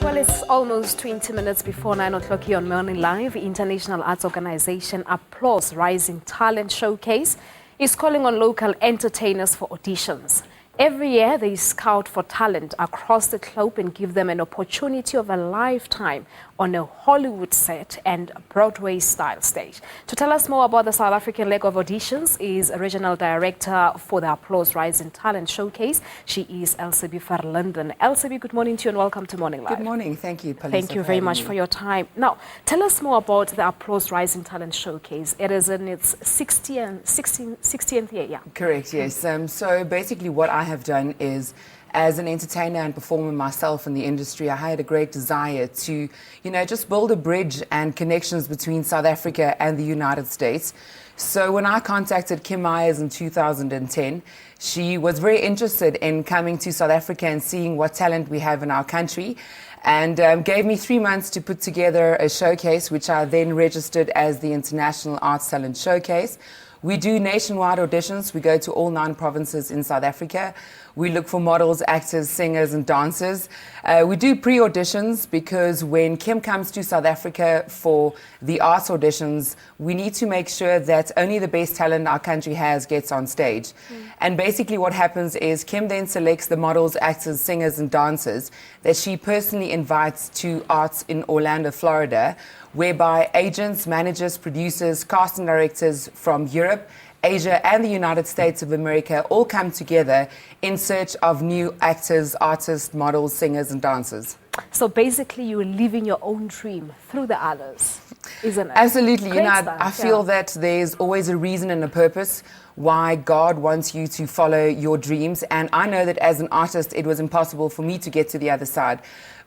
Well, it's almost 20 minutes before 9 o'clock here on Morning Live. International arts organization Applause Rising Talent Showcase is calling on local entertainers for auditions. Every year, they scout for talent across the globe and give them an opportunity of a lifetime on a Hollywood set and Broadway-style stage. To tell us more about the South African leg of auditions is Regional Director for the Applause Rising Talent Showcase. She is Elsubie Verlinden. Elsubie, good morning to you and welcome to Morning Live. Good morning. Thank you, Palisa. Thank you very much for your time. Now, tell us more about the Applause Rising Talent Showcase. It is in its 16th year, yeah? Correct, yes. So basically what I have done is, as an entertainer and performer myself in the industry, I had a great desire to, just build a bridge and connections between South Africa and the United States. So when I contacted Kim Myers in 2010, she was very interested in coming to South Africa and seeing what talent we have in our country, and gave me 3 months to put together a showcase, which I then registered as the International Arts Talent Showcase. We do nationwide auditions. We go to all 9 provinces in South Africa. We look for models, actors, singers, and dancers. We do pre-auditions because when Kim comes to South Africa for the arts auditions, we need to make sure that only the best talent our country has gets on stage. And basically what happens is Kim then selects the models, actors, singers, and dancers that she personally invites to arts in Orlando, Florida, whereby agents, managers, producers, casting directors from Europe, Asia, and the United States of America all come together in search of new actors, artists, models, singers, and dancers. So basically, you're living your own dream through the others, isn't it? Absolutely. Great I feel that there's always a reason and a purpose why God wants you to follow your dreams. And I know that as an artist, it was impossible for me to get to the other side.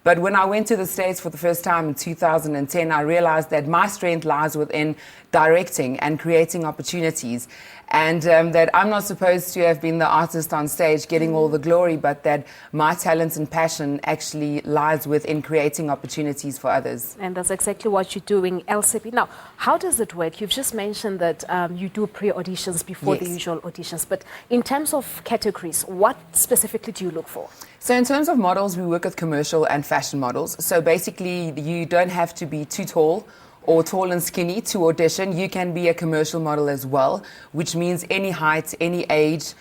But when I went to the States for the first time in 2010, I realized that my strength lies within directing and creating opportunities. And that I'm not supposed to have been the artist on stage getting all the glory, but that my talent and passion actually lies within creating opportunities for others. And that's exactly what you're doing, Elsubie. Now, how does it work? You've just mentioned that you do pre-auditions before the usual auditions. But in terms of categories, what specifically do you look for? So in terms of models, we work with commercial and fashion models. So basically, you don't have to be too tall or tall and skinny to audition. You can be a commercial model as well, which means any height, any age.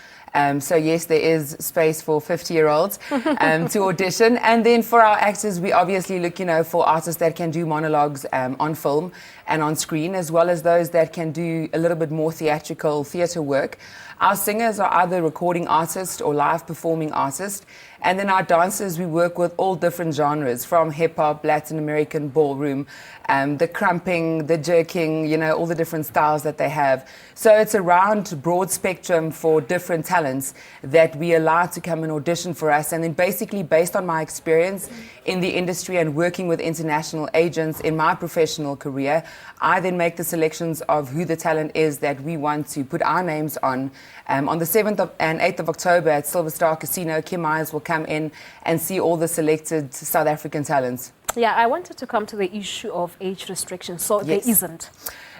So yes, there is space for 50-year-olds to audition. And then for our actors, we obviously look, for artists that can do monologues on film and on screen, as well as those that can do a little bit more theatrical theatre work. Our singers are either recording artists or live performing artists. And then our dancers, we work with all different genres, from hip-hop, Latin American, ballroom, the crumping, the jerking, all the different styles that they have. So it's a round, broad spectrum for different talents that we allow to come and audition for us. And then basically, based on my experience in the industry and working with international agents in my professional career, I then make the selections of who the talent is that we want to put our names on. On the 7th and 8th of October at Silver Star Casino, Kim Myers will come in and see all the selected South African talents. Yeah, I wanted to come to the issue of age restriction, so there isn't.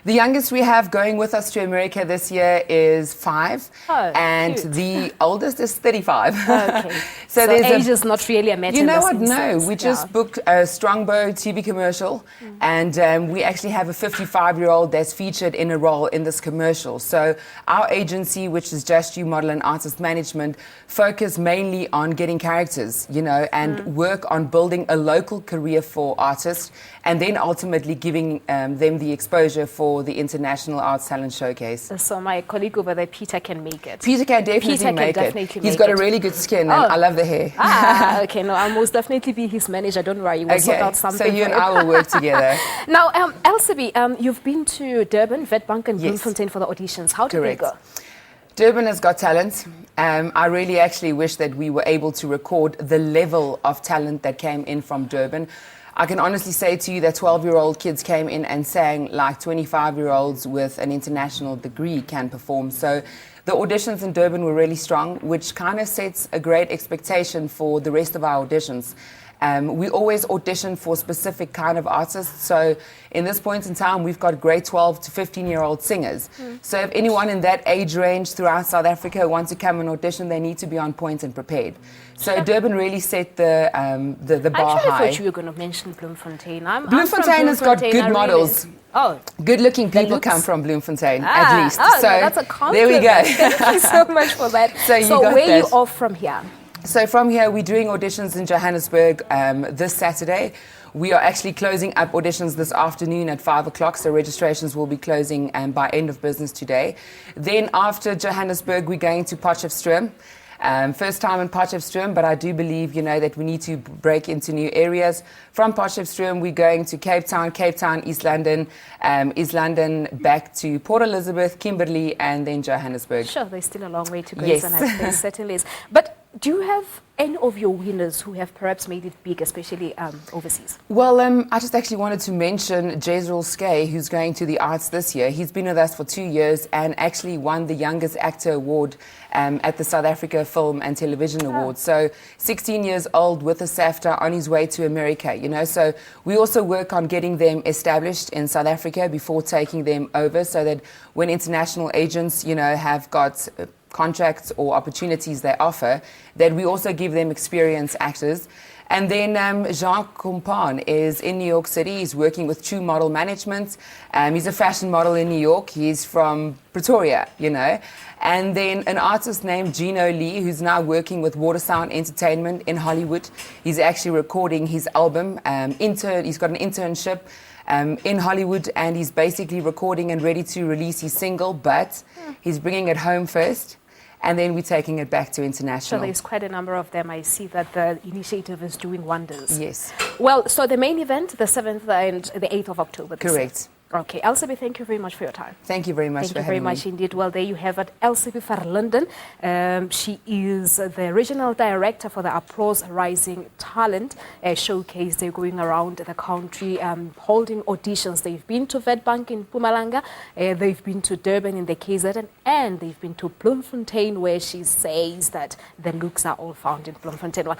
The youngest we have going with us to America this year is 5, and cute. The oldest is 35. Okay. so age is not really a matter. You know what? No, we just booked a Strongbow TV commercial, and we actually have a 55-year-old that's featured in a role in this commercial. So our agency, which is Just You Model and Artist Management, focus mainly on getting characters, and work on building a local career for artists, and then ultimately giving them the exposure for the International Arts Talent Showcase. So my colleague over there, Peter, can make it. Peter can definitely make it. He's got a really good skin, and I love the hair. Okay. No, I'll most definitely be his manager. Don't worry, we'll sort out something. So you and I will work together. Now, Elsubie, you've been to Durban, Witbank, and Bloemfontein for the auditions. How did they go? Durban has got talent. I really actually wish that we were able to record the level of talent that came in from Durban. I can honestly say to you that 12-year-old kids came in and sang like 25-year-olds with an international degree can perform. So the auditions in Durban were really strong, which kind of sets a great expectation for the rest of our auditions. We always audition for specific kind of artists. So in this point in time, we've got grade 12 to 15-year-old singers. So if anyone in that age range throughout South Africa wants to come and audition, they need to be on point and prepared. So Durban really set the bar high. I thought you were going to mention Bloemfontein. Bloemfontein has got good models. Oh, good-looking people come from Bloemfontein, at least. Oh, so no, that's a compliment. there we go. Thank you so much for that. So where are you off from here? So from here, we're doing auditions in Johannesburg this Saturday. We are actually closing up auditions this afternoon at 5 o'clock, so registrations will be closing by end of business today. Then after Johannesburg, we're going to Potchefstroom. First time in Potchefstroom, but I do believe, that we need to break into new areas. From Potchefstroom, we're going to Cape Town, East London, back to Port Elizabeth, Kimberley, and then Johannesburg. Sure, there's still a long way to go. Yes. And there certainly is. But do you have any of your winners who have perhaps made it big, especially overseas? Well, I just actually wanted to mention Jezreel Skay, who's going to the Arts this year. He's been with us for 2 years and actually won the Youngest Actor Award at the South Africa Film and Television Awards. So 16 years old with a SAFTA on his way to America, So we also work on getting them established in South Africa before taking them over so that when international agents, have got contracts or opportunities they offer, that we also give them experienced actors. And then Jean Compan is in New York City. He's working with True Model Management. He's a fashion model in New York. He's from Pretoria, And then an artist named Gino Lee, who's now working with Watersound Entertainment in Hollywood. He's actually recording his album. He's got an internship in Hollywood, and he's basically recording and ready to release his single, but he's bringing it home first. And then we're taking it back to international. So there's quite a number of them. I see that the initiative is doing wonders. Yes. Well, so the main event, the 7th and the 8th of October. Correct. Okay, Elsubie, thank you very much for your time. Thank you very much for having me. Thank you very much indeed. Well, there you have it, Elsubie Verlinden. She is the regional director for the Applause Rising Talent showcase. They're going around the country holding auditions. They've been to Witbank in Mpumalanga, they've been to Durban in the KZN, and they've been to Bloemfontein, where she says that the looks are all found in Bloemfontein. Well,